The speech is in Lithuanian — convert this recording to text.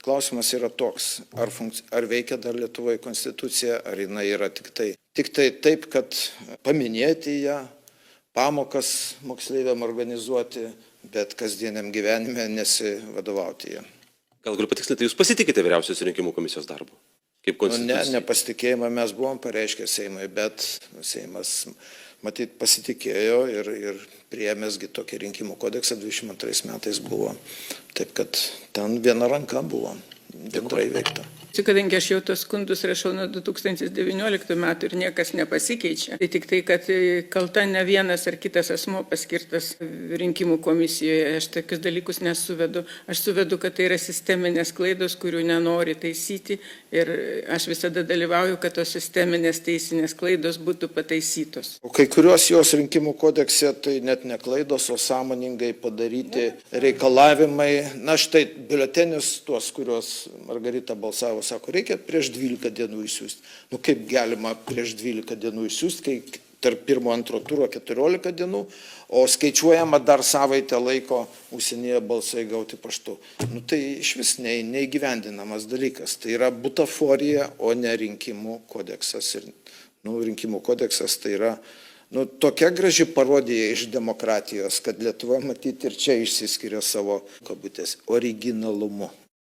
Klausimas yra toks, ar veikia dar Lietuvoje konstitucija, ar jinai yra tik tai taip, kad paminėti ją, pamokas moksleiviam organizuoti, bet kasdieniam gyvenime nesivadovauti ją. Gal galiu patikslinti, jūs pasitikite Vyriausiosios rinkimų komisijos darbu? Kaip konstitucija? Nepasitikėjimą mes buvom pareiškę Seimui, bet Seimas matyt pasitikėjo ir priėmėsgi tokį rinkimų kodeksą 22 metais buvo. Taip, kad ten viena ranka buvo bendrai veikta. Kadangi aš jau tos skundus rašau nuo 2019 metų ir niekas nepasikeičia, tai tik tai, kad kalta ne vienas ar kitas asmuo paskirtas rinkimų komisijoje, aš tokius dalykus nesuvedu. Aš suvedu, kad tai yra sisteminės klaidos, kurių nenori taisyti ir aš visada dalyvauju, kad tos sisteminės teisinės klaidos būtų pataisytos. O kai kurios jos rinkimų kodekse tai net ne klaidos, o sąmoningai padaryti reikalavimai. Na štai biuletenius tuos, kuriuos Margarita balsavo, sako, reikia prieš 12 dienų išsiųsti. Nu kaip galima prieš 12 dienų išsiųsti, kai tarp pirmo, antro turo 14 dienų, o skaičiuojama dar savaitę laiko užsienyje balsai gauti paštu. Nu tai iš vis neįgyvendinamas dalykas. Tai yra butaforija, o ne rinkimų kodeksas. Ir rinkimų kodeksas tai yra tokia graži parodija iš demokratijos, kad Lietuva matyti ir čia išsiskiria savo, kabutės, originalumu.